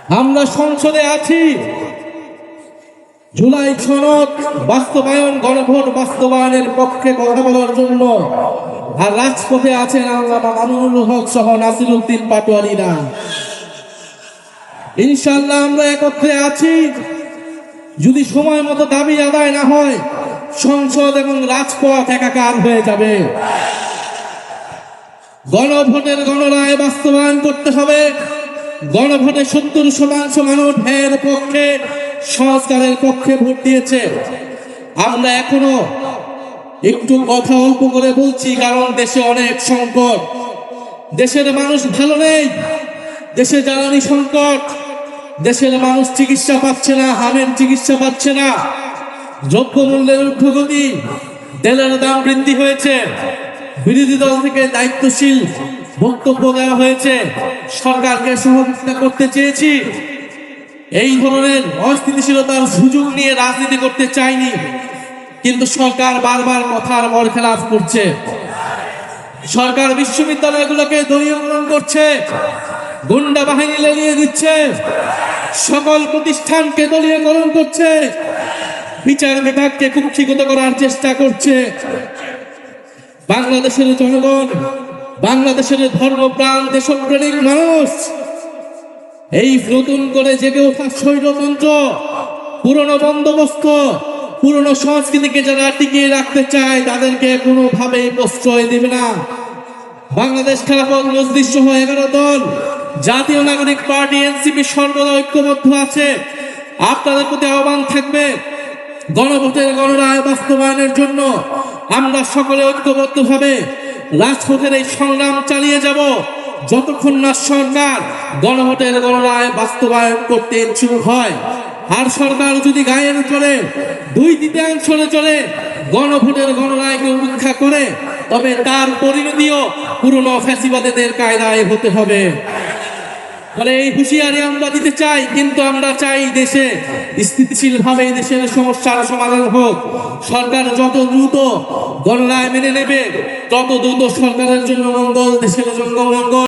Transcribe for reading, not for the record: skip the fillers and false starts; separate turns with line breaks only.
আমরা সংসদে আছি জুলাই সনদ বাস্তবায়ন, গণভোট বাস্তবায়নের পক্ষে কথা বলার জন্য, আর রাজপথে আছেন আল্লামা মামুনুল হক সহ নাসিরউদ্দিন পাটোয়ারিরা। ইনশাআল্লাহ আমরা একত্রে আছি। যদি সময় মতো দাবি আদায় না হয়, সংসদ এবং রাজপথ একাকার হয়ে যাবে। গণভোটের গণরায় বাস্তবায়ন করতে হবে। গণভোটে 70% মানুষ এর পক্ষে, সংস্কারের পক্ষে ভোট দিয়েছে। আমরা এখনো একটু কথা অল্প করে বলছি, কারণ দেশে অনেক সংকট, দেশের মানুষ ভালো নেই, দেশে জ্বালানি সংকট, দেশের মানুষ চিকিৎসা পাচ্ছে না, হামের চিকিৎসা পাচ্ছে না, দ্রব্যমূল্যের ঊর্ধ্বগতি, তেলের দাম বৃদ্ধি হয়েছে। বিরোধী দল থেকে দায়িত্বশীল বক্তব্য দেওয়া হয়েছে, সরকারকে সহযোগিতা করতে চেয়েছি। এই ধরনের অস্থিতিশীলতার সুযোগ নিয়ে রাজনীতি করতে চাইনি, কিন্তু সরকার বারবার কথার বরখেলাপ করছে। সরকার বিশ্ববিদ্যালয়গুলোকে দলীয়করণ করছে, গুন্ডা বাহিনী লাগিয়ে দিচ্ছে, সকল প্রতিষ্ঠানকে দলীয়করণ করছে, বিচার বিভাগকে কুক্ষিগত করার চেষ্টা করছে। বাংলাদেশের জনগণ, বাংলাদেশের ধর্মপ্রাণ দেশপ্রেমিক মানুষ এই নতুন করে জেগে ওঠা স্বৈরতন্ত্র, পুরনো বন্দোবস্ত, পুরনো সংস্কৃতিকে যারা টিকিয়ে রাখতে চায় তাদেরকে কোনোভাবেই প্রশ্রয় দেবে না। বাংলাদেশ খেলাফত মজলিস সহ 11 দল, জাতীয় নাগরিক পার্টি এনসিপি সর্বদা ঐক্যবদ্ধ আছে। আপনাদের প্রতি আহ্বান থাকবে, গণভোটের গণরায় বাস্তবায়নের জন্য আমরা সকলে ঐক্যবদ্ধভাবে রাজপথের এই সংগ্রাম চালিয়ে যাব, যতক্ষণ না সরকার গণভোটের গণরায় বাস্তবায়ন করতে ইচ্ছুক হয়। আর সরকার যদি গায়ের চলে, 2/3 চলে গণভোটের গণরায়কে উপেক্ষা করে, তবে তার পরিণতিও পুরনো ফ্যাসিবাদীদের কায়দায় হতে হবে। ফলে এই হুঁশিয়ারি আমরা দিতে চাই, কিন্তু আমরা চাই দেশে স্থিতিশীল ভাবে দেশের সমস্যার সমাধান হোক। সরকার যত দ্রুত গণরায় মেনে নেবে, তত দ্রুত সরকারের জন্য মঙ্গল, দেশের জন্য মঙ্গল।